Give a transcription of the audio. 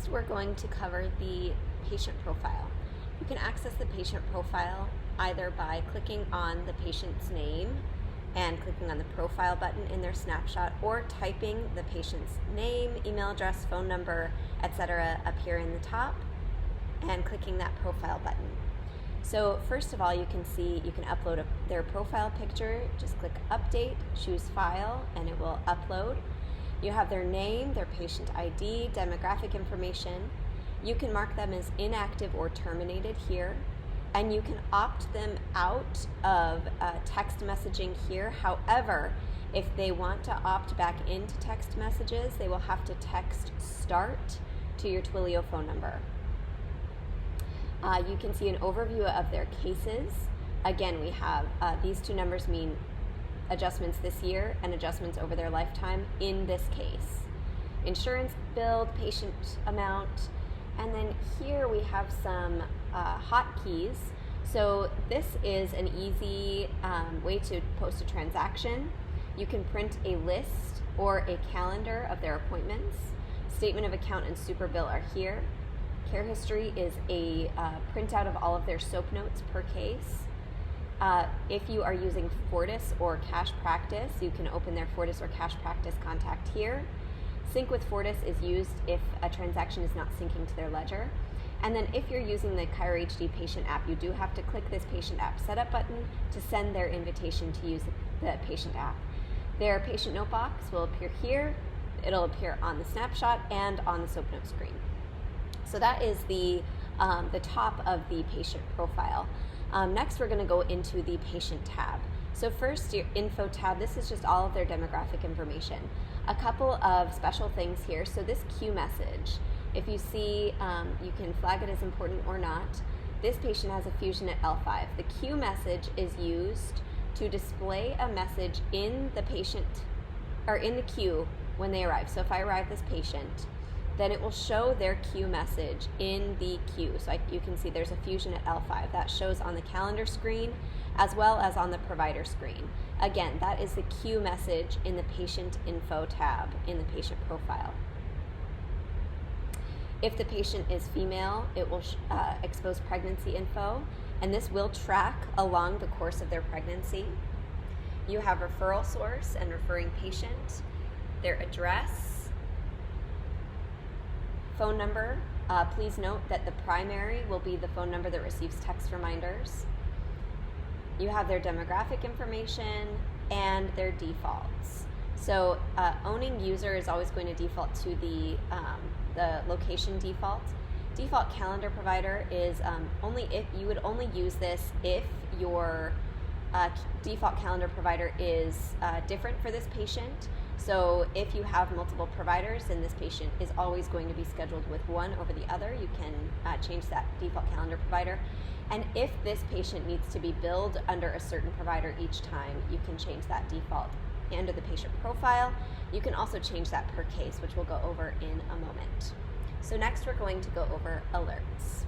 Next, we're going to cover the patient profile. You can access the patient profile either by clicking on the patient's name and clicking on the profile button in their snapshot, or typing the patient's name, email address, phone number, etc. up here in the top and clicking that profile button. So first of all, you can see you can upload their profile picture. Just click update, choose file, and it will upload. You have their name, their patient ID, demographic information. You can mark them as inactive or terminated here, and you can opt them out of text messaging here. However, if they want to opt back into text messages, they will have to text START to your Twilio phone number. You can see an overview of their cases. Again, we have these two numbers mean adjustments this year and adjustments over their lifetime in this case. Insurance billed, patient amount, and then here we have some hotkeys. So this is an easy way to post a transaction. You can print a list or a calendar of their appointments. Statement of account and super bill are here. Care history is a printout of all of their SOAP notes per case. If you are using Fortis or Cash Practice, you can open their Fortis or Cash Practice contact here. Sync with Fortis is used if a transaction is not syncing to their ledger. And then if you're using the Chiro HD patient app, you do have to click this patient app setup button to send their invitation to use the patient app. Their patient note box will appear here. It'll appear on the snapshot and on the SOAP note screen. So that is the top of the patient profile. Next, we're going to go into the patient tab. So first, your info tab, this is just all of their demographic information. A couple of special things here. So this Q message, if you see, you can flag it as important or not. This patient has a fusion at L5. The Q message is used to display a message in the patient, or in the queue when they arrive. So if I arrive this patient, then it will show their queue message in the queue. So you can see there's a fusion at L5. That shows on the calendar screen as well as on the provider screen. Again, that is the queue message in the patient info tab in the patient profile. If the patient is female, it will expose pregnancy info, and this will track along the course of their pregnancy. You have referral source and referring patient, their address, phone number. Please note that the primary will be the phone number that receives text reminders. You have their demographic information and their defaults. So owning user is always going to default to the location default. Default calendar provider is only if you would only use this if your default calendar provider is different for this patient. So if you have multiple providers, then this patient is always going to be scheduled with one over the other. You can change that default calendar provider. And if this patient needs to be billed under a certain provider each time, you can change that default. Under the patient profile, you can also change that per case, which we'll go over in a moment. So next we're going to go over alerts.